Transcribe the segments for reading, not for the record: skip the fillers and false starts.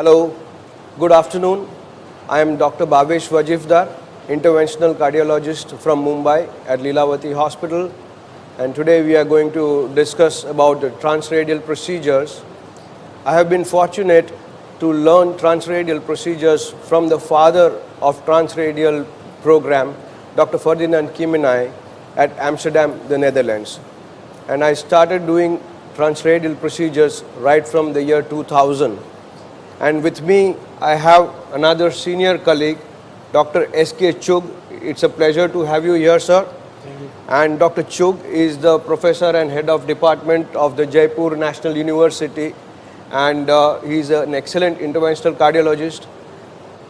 Hello, good afternoon. I am Dr. Bhavesh Vajifdar, interventional cardiologist from Mumbai at Lilavati Hospital, and today we are going to discuss about the transradial procedures. I have been fortunate to learn transradial procedures from the father of transradial program, Dr. Ferdinand Kimenai at Amsterdam, the Netherlands. And I started doing transradial procedures right from the year 2000. And with me, I have another senior colleague, Dr. S.K. Chugh. It's a pleasure to have you here, sir. Thank you. And Dr. Chugh is the professor and head of department of the Jaipur National University, and he's an excellent interventional cardiologist.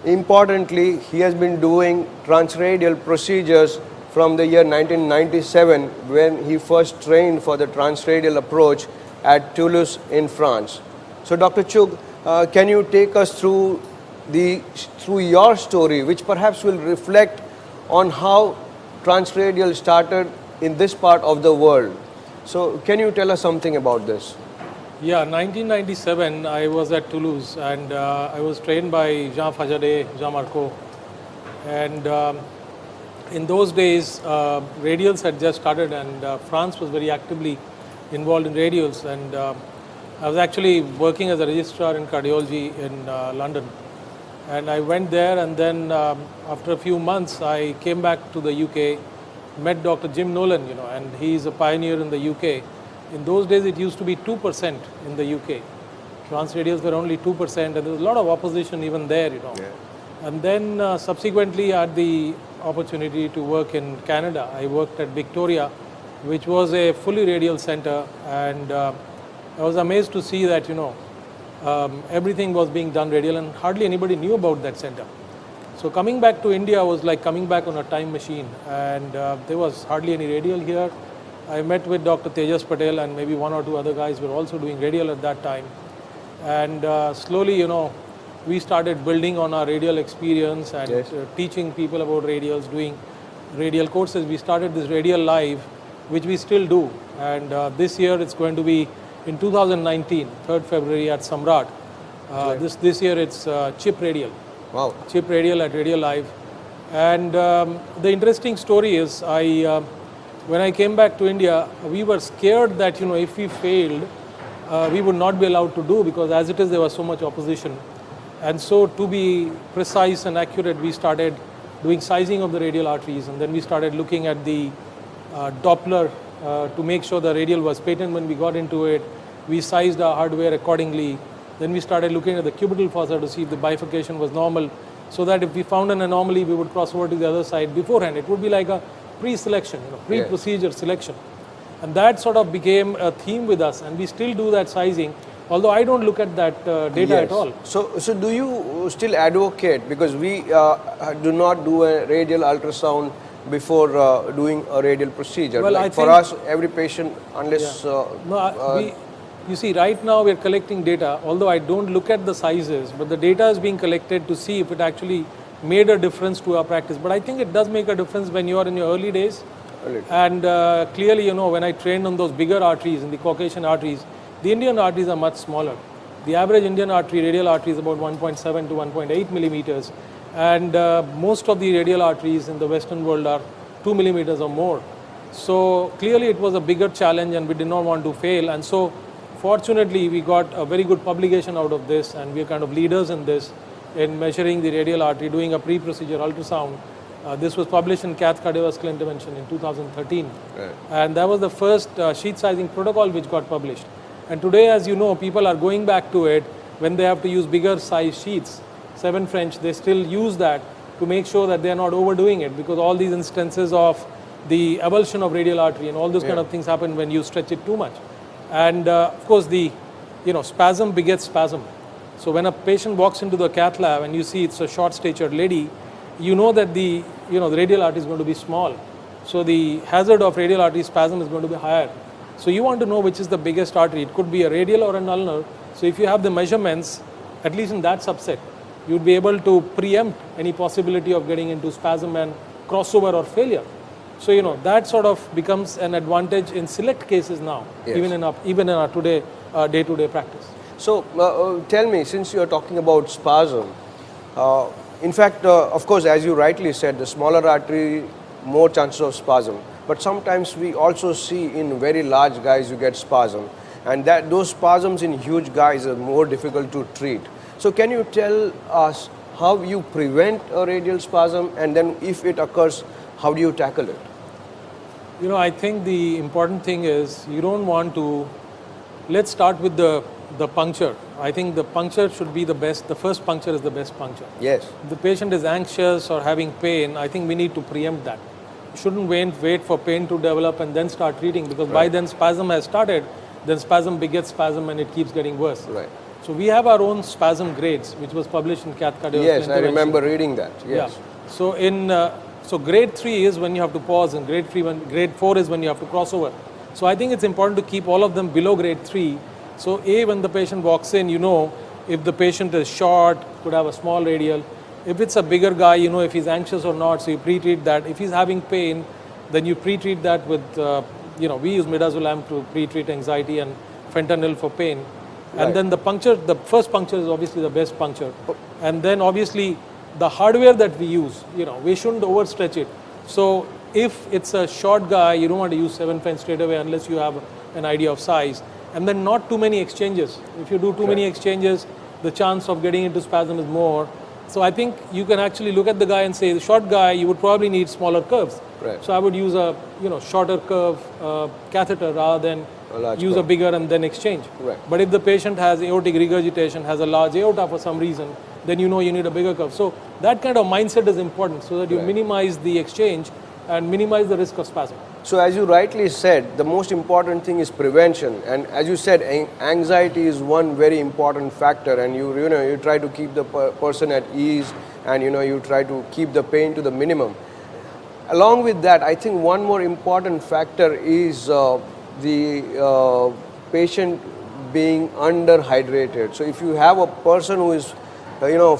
Importantly, he has been doing transradial procedures from the year 1997 when he first trained for the transradial approach at Toulouse in France. So Dr. Chugh, can you take us through your story, which perhaps will reflect on how transradial started in this part of the world? So can you tell us something about this? Yeah, 1997, I was at Toulouse and I was trained by Jean Fajade, Jean Marco. And in those days, radials had just started and France was very actively involved in radials. And I was actually working as a registrar in cardiology in London. And I went there, and then after a few months, I came back to the UK, met Dr. Jim Nolan, and he's a pioneer in the UK. In those days, it used to be 2% in the UK. Transradials were only 2%, and there was a lot of opposition even there, Yeah. And then subsequently, I had the opportunity to work in Canada. I worked at Victoria, which was a fully radial center, and I was amazed to see that, everything was being done radial and hardly anybody knew about that center. So coming back to India was like coming back on a time machine, and there was hardly any radial here. I met with Dr. Tejas Patel and maybe one or two other guys were also doing radial at that time. And slowly, we started building on our radial experience and Yes. Teaching people about radials, doing radial courses. We started this Radial Live, which we still do. And this year it's going to be in 2019, 3rd February at Samrat. This year it's Chip Radial. Wow. Chip Radial at Radial Live. And the interesting story is, when I came back to India, we were scared that, if we failed, we would not be allowed to do, because as it is, there was so much opposition. And so to be precise and accurate, we started doing sizing of the radial arteries, and then we started looking at the Doppler to make sure the radial was patent when we got into it. We sized our hardware accordingly. Then we started looking at the cubital fossa to see if the bifurcation was normal, so that if we found an anomaly, we would cross over to the other side beforehand. It would be like a pre-selection, pre-procedure selection. And that sort of became a theme with us, and we still do that sizing, although I don't look at that data at all. So do you still advocate, because we do not do a radial ultrasound before doing a radial procedure? Well, like for us, every patient, unless... You see, right now we're collecting data, although I don't look at the sizes, but the data is being collected to see if it actually made a difference to our practice. But I think it does make a difference when you are in your early days. And clearly, when I trained on those bigger arteries, in the Caucasian arteries, the Indian arteries are much smaller. The average Indian artery, radial artery, is about 1.7 to 1.8 millimeters. And most of the radial arteries in the Western world are 2 millimeters or more. So clearly it was a bigger challenge, and we did not want to fail. And so fortunately, we got a very good publication out of this, and we are kind of leaders in this, in measuring the radial artery, doing a pre-procedure ultrasound. This was published in Cath Cardiovascular Intervention in 2013. Right. And that was the first sheath sizing protocol which got published. And today, as you know, people are going back to it when they have to use bigger size sheaths. 7 French, they still use that to make sure that they are not overdoing it, because all these instances of the avulsion of radial artery and all those kind of things happen when you stretch it too much. And of course, the spasm begets spasm. So when a patient walks into the cath lab and you see it's a short-statured lady, you know that the radial artery is going to be small. So the hazard of radial artery spasm is going to be higher. So you want to know which is the biggest artery. It could be a radial or an ulnar. So if you have the measurements, at least in that subset, you'd be able to preempt any possibility of getting into spasm and crossover or failure. So, that sort of becomes an advantage in select cases now, Yes. even in our today day-to-day practice. So tell me, since you are talking about spasm, in fact, of course, as you rightly said, the smaller artery, more chances of spasm. But sometimes we also see in very large guys you get spasm, and that those spasms in huge guys are more difficult to treat. So can you tell us how you prevent a radial spasm, and then if it occurs, how do you tackle it? You know, I think the important thing is you don't want to, let's start with the puncture. I think the puncture should be the best, the first puncture is the best puncture. Yes. If the patient is anxious or having pain, I think we need to preempt that. You shouldn't wait for pain to develop and then start treating, because by then spasm has started, then spasm begets spasm and it keeps getting worse. Right. So we have our own spasm grades, which was published in Cath Cardiovascular Yes, I Intervention. remember reading that. Yes. Yeah. So so grade 3 is when you have to pause, and grade 4 is when you have to cross over. So I think it's important to keep all of them below grade 3. So when the patient walks in, you know, if the patient is short, could have a small radial. If it's a bigger guy, you know if he's anxious or not, so you pre-treat that. If he's having pain, then you pre-treat that with, we use midazolam to pre-treat anxiety and fentanyl for pain. And then the first puncture is obviously the best puncture. And then obviously the hardware that we use, we shouldn't overstretch it. So if it's a short guy, you don't want to use 7 French straight away unless you have an idea of size. And then not too many exchanges. If you do too many exchanges, the chance of getting into spasm is more. So I think you can actually look at the guy and say, the short guy, you would probably need smaller curves. Right. So I would use a shorter curve catheter rather than use a bigger and then exchange. Right. But if the patient has aortic regurgitation, has a large aorta for some reason, then you know you need a bigger curve. So that kind of mindset is important so that you minimize the exchange and minimize the risk of spasm. So as you rightly said, the most important thing is prevention, and as you said, anxiety is one very important factor, and you try to keep the person at ease, and you try to keep the pain to the minimum. Along with that, I think one more important factor is the patient being underhydrated. So if you have a person who is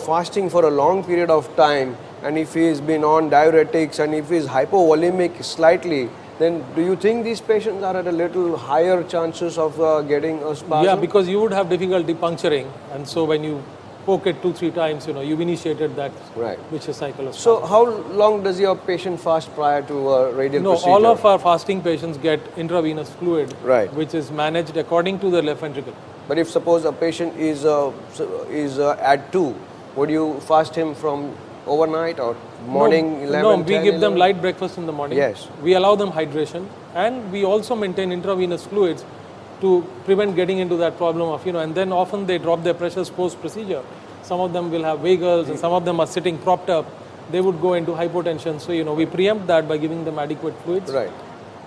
fasting for a long period of time, and if he has been on diuretics, and if he is hypovolemic slightly, then do you think these patients are at a little higher chances of getting a spasm? Yeah, because you would have difficulty puncturing, and so when you poke it 2-3 times, you've initiated that vicious cycle of spasm. So how long does your patient fast prior to a radial procedure? No, all of our fasting patients get intravenous fluid, which is managed according to the left ventricle. But if suppose a patient is at 2, would you fast him from overnight or morning 11, No, we 10, give them 11? light breakfast in the morning. Yes. We allow them hydration, and we also maintain intravenous fluids to prevent getting into that problem of, and then often they drop their pressures post-procedure. Some of them will have vagals and some of them are sitting propped up. They would go into hypotension. So, we preempt that by giving them adequate fluids. Right.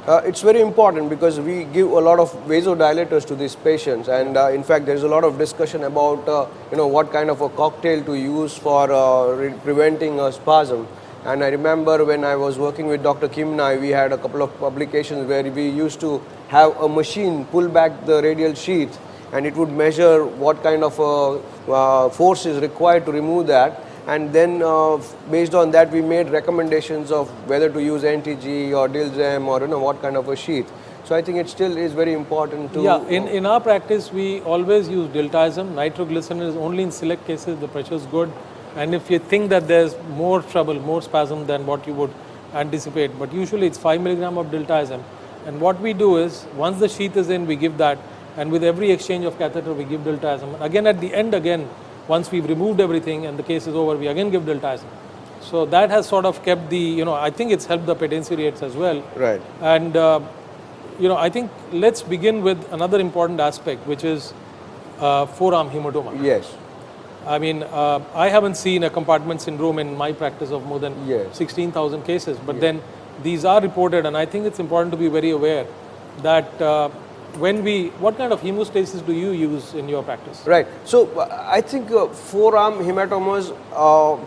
It's very important because we give a lot of vasodilators to these patients, and in fact there's a lot of discussion about what kind of a cocktail to use for preventing a spasm. And I remember when I was working with Dr. Kimnai, we had a couple of publications where we used to have a machine pull back the radial sheath, and it would measure what kind of force is required to remove that. And then based on that, we made recommendations of whether to use NTG or Dilzem or what kind of a sheath. So I think it still is very important to... Yeah, in our practice, we always use diltiazem. Nitroglycerin is only in select cases, the pressure is good. And if you think that there's more trouble, more spasm than what you would anticipate, but usually it's 5 milligram of diltiazem. And what we do is, once the sheath is in, we give that. And with every exchange of catheter, we give diltiazem. Again, at the end, once we've removed everything and the case is over, we again give diltiazem. So that has sort of kept the, I think it's helped the patency rates as well. Right. And, I think let's begin with another important aspect, which is forearm hematoma. Yes. I mean, I haven't seen a compartment syndrome in my practice of more than 16,000 cases, but then these are reported, and I think it's important to be very aware that what kind of hemostasis do you use in your practice? Right. So I think forearm hematomas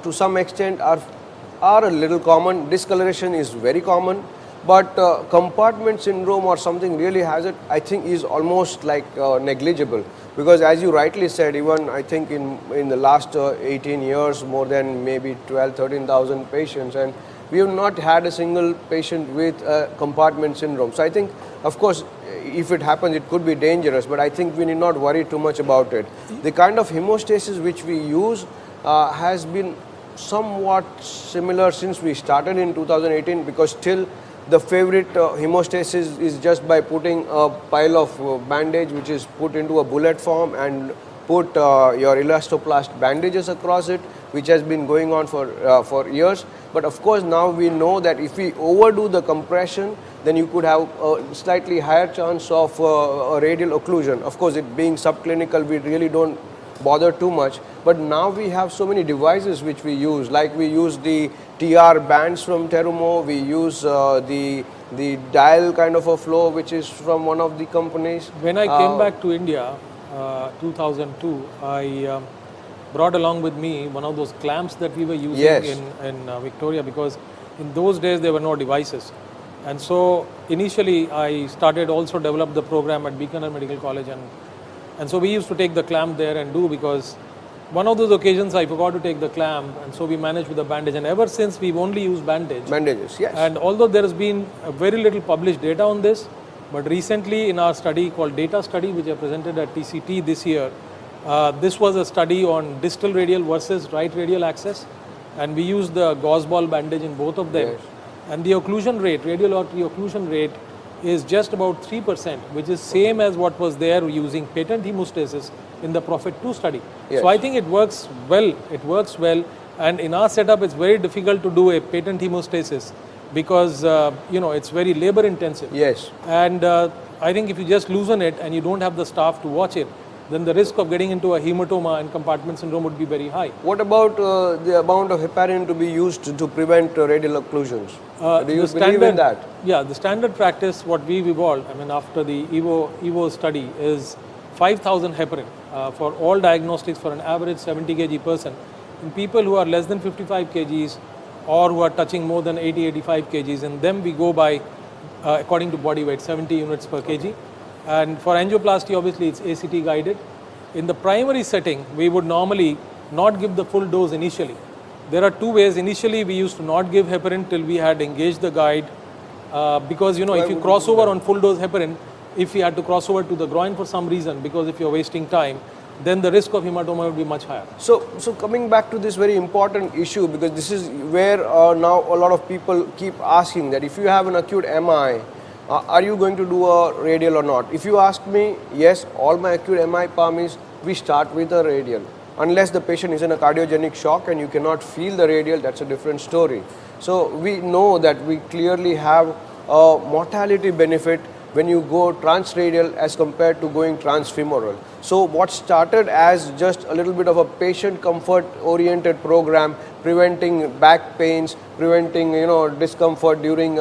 to some extent are a little common. Discoloration is very common, but compartment syndrome or something really has it, I think is almost like negligible. Because as you rightly said, even I think in the last 18 years, more than maybe 13,000 patients, and we have not had a single patient with compartment syndrome. So I think, of course, if it happens, it could be dangerous, but I think we need not worry too much about it. The kind of hemostasis which we use has been somewhat similar since we started in 2018, because still the favorite hemostasis is just by putting a pile of bandage which is put into a bullet form and put your elastoplast bandages across it, which has been going on for years. But of course now we know that if we overdo the compression, then you could have a slightly higher chance of a radial occlusion. Of course, it being subclinical, we really don't bother too much. But now we have so many devices which we use, like we use the TR bands from Terumo, we use the dial kind of a flow which is from one of the companies. When I came back to India, 2002, I brought along with me one of those clamps that we were using Yes. in Victoria, because in those days there were no devices. And so initially I started also develop the program at Bikaner Medical College, and so we used to take the clamp there and do, because one of those occasions I forgot to take the clamp, and so we managed with the bandage, and ever since we've only used Bandages, yes. and although there has been very little published data on this, but recently in our study called Data Study, which I presented at TCT this year, this was a study on distal radial versus right radial access, and we used the gauze ball bandage in both of them. Yes. And the occlusion rate, radial artery occlusion rate, is just about 3%, which is same as what was there using patent hemostasis in the Prophet 2 study. Yes. So I think it works well. It works well, and in our setup, it's very difficult to do a patent hemostasis because it's very labor intensive. Yes. And I think if you just loosen it and you don't have the staff to watch it, then the risk of getting into a hematoma and compartment syndrome would be very high. What about the amount of heparin to be used to prevent radial occlusions? Do you believe in that? Yeah, the standard practice, what we've evolved, after the EVO study, is 5,000 heparin for all diagnostics for an average 70 kg person. In people who are less than 55 kgs or who are touching more than 80-85 kgs, and then we go by according to body weight, 70 units per kg. And for angioplasty, obviously, it's ACT guided. In the primary setting, we would normally not give the full dose initially. There are two ways. Initially, we used to not give heparin till we had engaged the guide, because if you cross over on full dose heparin, if you had to cross over to the groin for some reason, because if you're wasting time, then the risk of hematoma would be much higher. So coming back to this very important issue, because this is where now a lot of people keep asking that if you have an acute MI, are you going to do a radial or not? If you ask me, yes, all my acute MI PAMIs, we start with a radial. Unless the patient is in a cardiogenic shock and you cannot feel the radial, that's a different story. So we know that we clearly have a mortality benefit when you go transradial as compared to going transfemoral. So what started as just a little bit of a patient comfort oriented program, preventing back pains, preventing discomfort during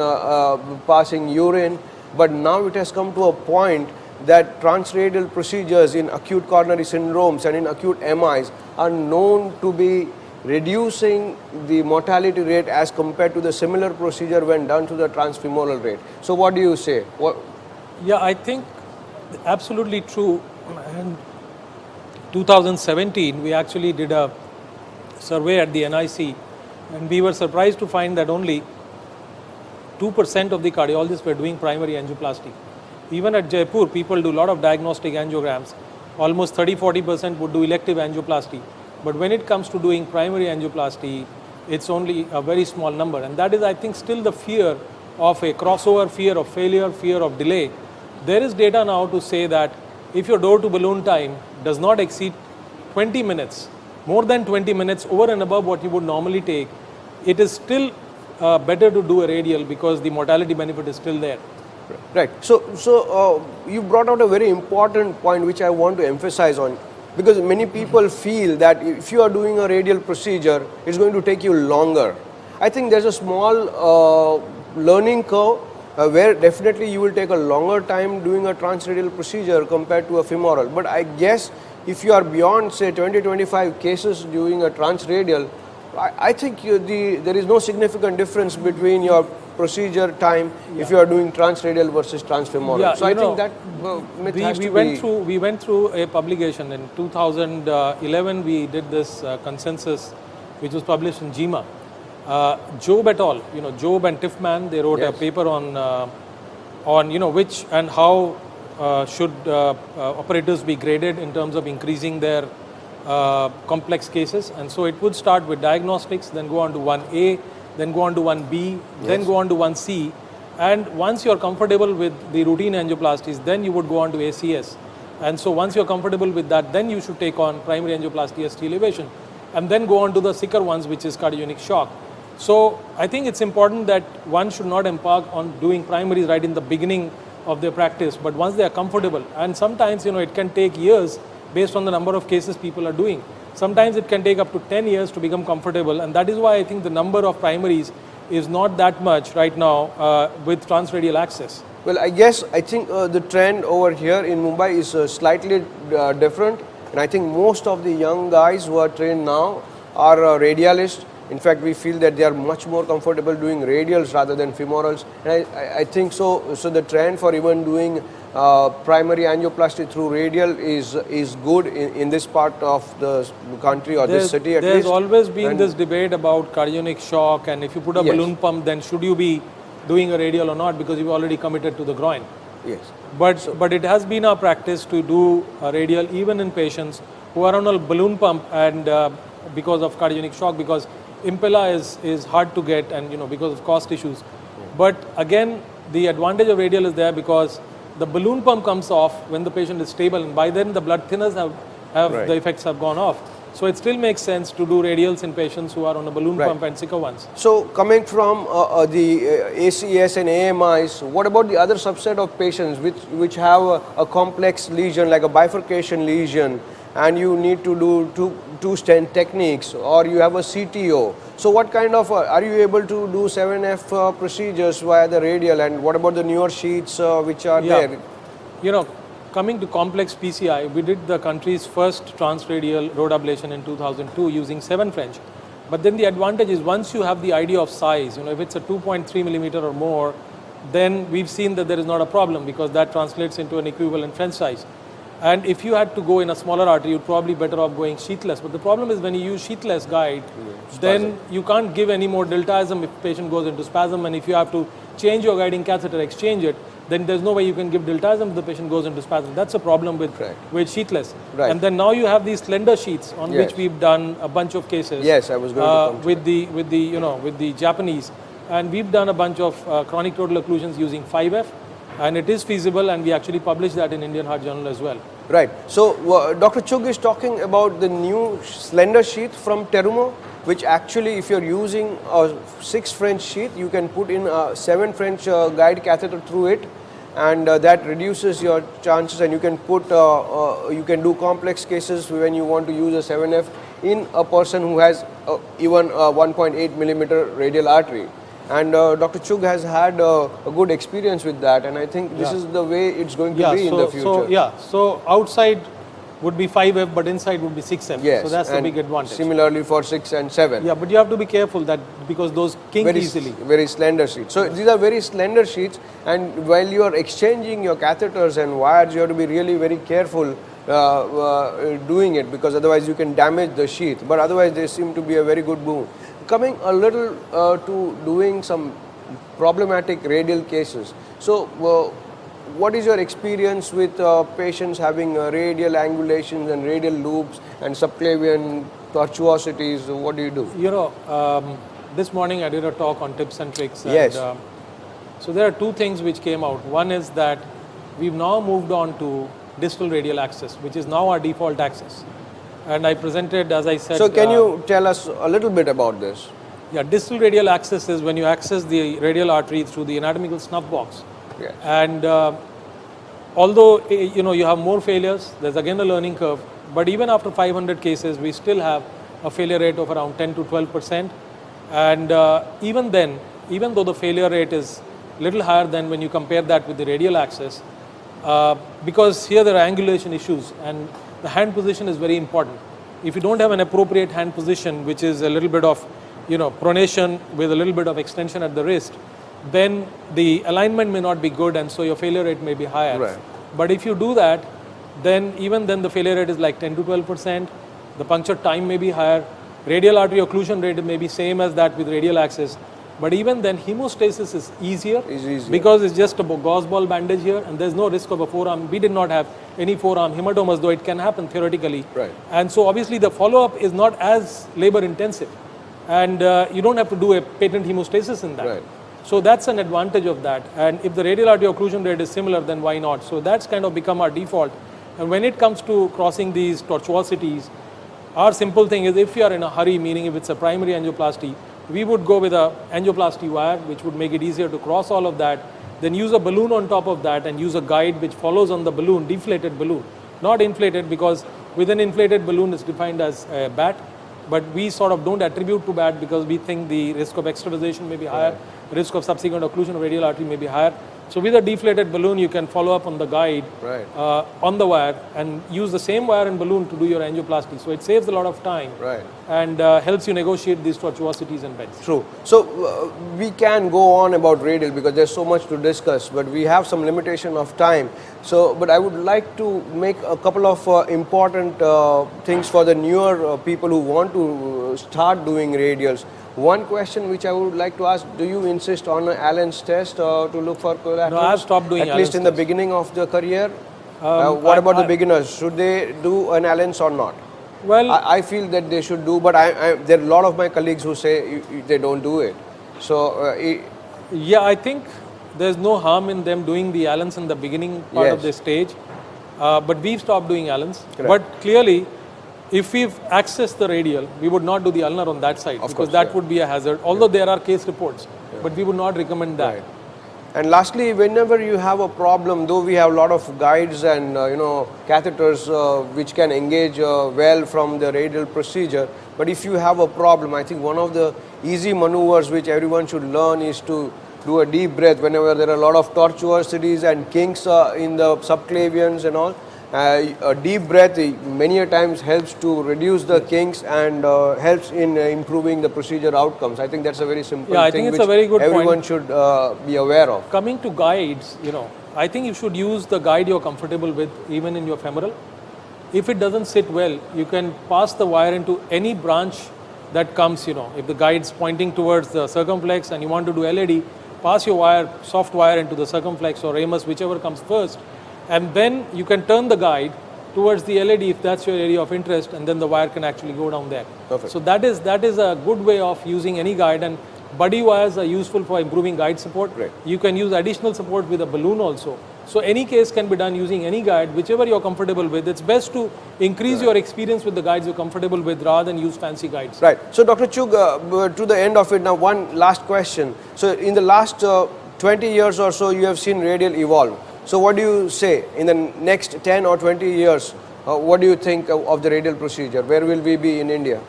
passing urine, but now it has come to a point that transradial procedures in acute coronary syndromes and in acute MIs are known to be reducing the mortality rate as compared to the similar procedure when done to the transfemoral rate. So what do you say? Yeah, I think absolutely true. And 2017, we actually did a survey at the NIC, and we were surprised to find that only 2% of the cardiologists were doing primary angioplasty. Even at Jaipur, people do a lot of diagnostic angiograms. Almost 30-40% would do elective angioplasty. But when it comes to doing primary angioplasty, it's only a very small number. And that is, I think, still the fear of a crossover, fear of failure, fear of delay. There is data now to say that if your door to balloon time does not exceed 20 minutes, more than 20 minutes over and above what you would normally take, it is still better to do a radial because the mortality benefit is still there. Right. So you brought out a very important point which I want to emphasize on, because many people feel that if you are doing a radial procedure, it's going to take you longer. I think there's a small learning curve where definitely you will take a longer time doing a transradial procedure compared to a femoral. But I guess if you are beyond, say, 20-25 cases doing a transradial, I think there is no significant difference between your procedure time if you are doing transradial versus transfemoral. Yeah, so I think that myth has to be... We went through a publication in 2011. We did this consensus, which was published in JIMA. Job et al., Job and Tiffman, they wrote a paper on on which and how should operators be graded in terms of increasing their complex cases. And so it would start with diagnostics, then go on to 1A, then go on to 1B, then go on to 1C. And once you're comfortable with the routine angioplasties, then you would go on to ACS. And so once you're comfortable with that, then you should take on primary angioplasty ST elevation, and then go on to the sicker ones, which is cardiogenic shock. So I think it's important that one should not embark on doing primaries right in the beginning of their practice, but once they are comfortable, and sometimes it can take years based on the number of cases people are doing. Sometimes it can take up to 10 years to become comfortable, and that is why I think the number of primaries is not that much right now with transradial access. Well, I think the trend over here in Mumbai is slightly different, and I think most of the young guys who are trained now are radialists. In fact, we feel that they are much more comfortable doing radials rather than femorals, and I think so. So the trend for even doing primary angioplasty through radial is good in this part of the country or this city at least. There's always been this debate about cardiogenic shock, and if you put a balloon pump, then should you be doing a radial or not, because you've already committed to the groin. Yes. But it has been our practice to do a radial even in patients who are on a balloon pump, and because of cardiogenic shock, because Impella is hard to get, and because of cost issues. But again, the advantage of radial is there because the balloon pump comes off when the patient is stable, and by then the blood thinners have the effects have gone off. So it still makes sense to do radials in patients who are on a balloon pump and sicker ones. So coming from the ACS and AMIs, what about the other subset of patients which have a complex lesion like a bifurcation lesion, and you need to do two stent techniques, or you have a CTO? So what kind of, are you able to do 7F procedures via the radial, and what about the newer sheets which are there? Coming to complex PCI, we did the country's first transradial road ablation in 2002 using 7 French. But then the advantage is once you have the idea of size, if it's a 2.3 millimeter or more, then we've seen that there is not a problem because that translates into an equivalent French size. And if you had to go in a smaller artery, you'd probably better off going sheathless. But the problem is when you use sheathless guide, then you can't give any more deltaism if the patient goes into spasm, and if you have to change your guiding catheter, exchange it, then there's no way you can give deltaism if the patient goes into spasm. That's a problem with sheatless. Right. And then now you have these slender sheets on which we've done a bunch of cases. Yes, I was going to come to with the Japanese, and we've done a bunch of chronic total occlusions using 5F, and it is feasible, and we actually published that in Indian Heart Journal as well. Right. So Dr. Chugh is talking about the new slender sheath from Terumo, which actually, if you're using a 6 French sheath, you can put in a 7 French guide catheter through it, and that reduces your chances, and you can put you can do complex cases when you want to use a 7F in a person who has even a 1.8 millimeter radial artery. And Dr. Chugh has had a good experience with that, and I think this is the way it's going to be in the future. So outside would be 5F, but inside would be 6F. Yes, so that's the big advantage. Similarly for 6 and 7. Yeah, but you have to be careful that because those kink easily. Very slender sheets. So these are very slender sheets, and while you are exchanging your catheters and wires, you have to be really very careful doing it, because otherwise you can damage the sheath. But otherwise they seem to be a very good boon. Coming a little to doing some problematic radial cases. So what is your experience with patients having radial angulations and radial loops and subclavian tortuosities? What do you do? This morning I did a talk on tips and tricks. Yes. And, so there are two things which came out. One is that we've now moved on to distal radial access, which is now our default access. And I presented, as I said... So can you tell us a little bit about this? Yeah, distal radial access is when you access the radial artery through the anatomical snuff box. Yes. And although you have more failures, there's again a learning curve. But even after 500 cases, we still have a failure rate of around 10 to 12%. And even then, even though the failure rate is a little higher than when you compare that with the radial access, because here there are angulation issues, and the hand position is very important. If you don't have an appropriate hand position, which is a little bit of pronation with a little bit of extension at the wrist, then the alignment may not be good, and so your failure rate may be higher. Right. But if you do that, then even then the failure rate is like 10 to 12%. The puncture time may be higher. Radial artery occlusion rate may be same as that with radial access. But even then, hemostasis is easier, easier. because it's just a gauze ball bandage here, and there's no risk of a forearm. We did not have any forearm hematomas, though it can happen theoretically. Right. And so obviously the follow-up is not as labor intensive, and you don't have to do a patent hemostasis in that. Right. So that's an advantage of that. And if the radial artery occlusion rate is similar, then why not? So that's kind of become our default. And when it comes to crossing these tortuosities, our simple thing is, if you are in a hurry, meaning if it's a primary angioplasty, we would go with a angioplasty wire, which would make it easier to cross all of that, then use a balloon on top of that and use a guide which follows on the balloon, deflated balloon. Not inflated, because with an inflated balloon it's defined as a bat, but we sort of don't attribute to bat because we think the risk of extravasation may be higher, risk of subsequent occlusion of radial artery may be higher. So with a deflated balloon, you can follow up on the guide on the wire and use the same wire and balloon to do your angioplasty. So it saves a lot of time and helps you negotiate these tortuosities and beds. True. So we can go on about radial because there's so much to discuss, but we have some limitation of time. So, but I would like to make a couple of important things for the newer people who want to start doing radials. One question which I would like to ask, do you insist on an Allen's test to look for collaterals? No, I've stopped doing At least in the beginning of the career? What about the beginners? Should they do an Allen's or not? Well, I feel that they should do, but there are a lot of my colleagues who say they don't do it. So, yeah, I think there's no harm in them doing the Allen's in the beginning part of the stage. But we've stopped doing Allen's. Correct. But clearly, if we've accessed the radial, we would not do the ulnar on that side, because that would be a hazard. Although there are case reports, but we would not recommend that. Right. And lastly, whenever you have a problem, though we have a lot of guides and catheters which can engage well from the radial procedure, but if you have a problem, I think one of the easy maneuvers which everyone should learn is to do a deep breath whenever there are a lot of tortuosities and kinks in the subclavians and all. A deep breath many a times helps to reduce the kinks and helps in improving the procedure outcomes. I think that's a very simple thing I think it's which a very good everyone point. should be aware of. Coming to guides, I think you should use the guide you're comfortable with, even in your femoral. If it doesn't sit well, you can pass the wire into any branch that comes, if the guide's pointing towards the circumflex and you want to do LAD, pass your wire, soft wire into the circumflex or ramus, whichever comes first. And then you can turn the guide towards the LAD if that's your area of interest, and then the wire can actually go down there. Perfect. So that is a good way of using any guide, and buddy wires are useful for improving guide support. Right. You can use additional support with a balloon also. So any case can be done using any guide, whichever you're comfortable with. It's best to increase your experience with the guides you're comfortable with rather than use fancy guides. Right. So Dr. Chugh, to the end of it now, one last question. So in the last 20 years or so, you have seen radial evolve. So what do you say in the next 10 or 20 years? What do you think of the radial procedure? Where will we be in India?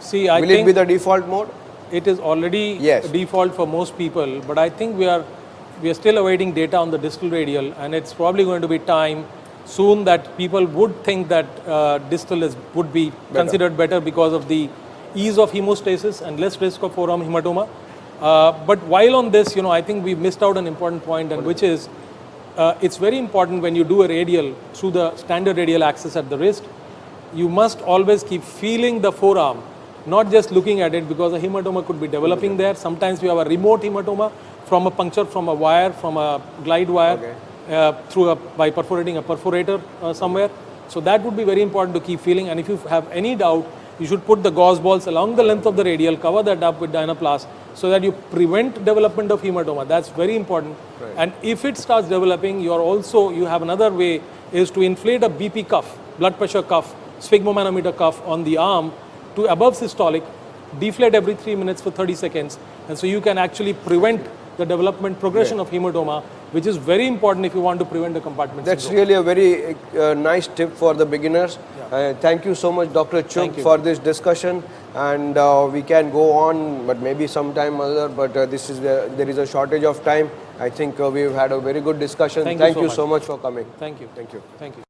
See, will it be the default mode? It is already default for most people, but I think we are still awaiting data on the distal radial, and it's probably going to be time soon that people would think that distal would be considered better because of the ease of hemostasis and less risk of forearm hematoma. But while on this, I think we've missed out an important point, and which is it's very important when you do a radial through the standard radial access at the wrist, you must always keep feeling the forearm, not just looking at it, because a hematoma could be developing there. Sometimes we have a remote hematoma from a puncture from a wire, from a glide wire, by perforating a perforator somewhere. So that would be very important to keep feeling. And if you have any doubt, you should put the gauze balls along the length of the radial, cover that up with Dynaplast, so that you prevent development of hematoma. That's very important. Right. And if it starts developing, you have another way, is to inflate a BP cuff, blood pressure cuff, sphygmomanometer cuff on the arm to above systolic, deflate every 3 minutes for 30 seconds. And so you can actually prevent the development progression of hematoma, which is very important if you want to prevent the compartment That's syndrome. really a very nice tip for the beginners. Thank you so much, Dr. Chugh, for this discussion. And we can go on, but maybe sometime other. But there is a shortage of time. I think we've had a very good discussion. Thank you so much for coming. Thank you. Thank you. Thank you.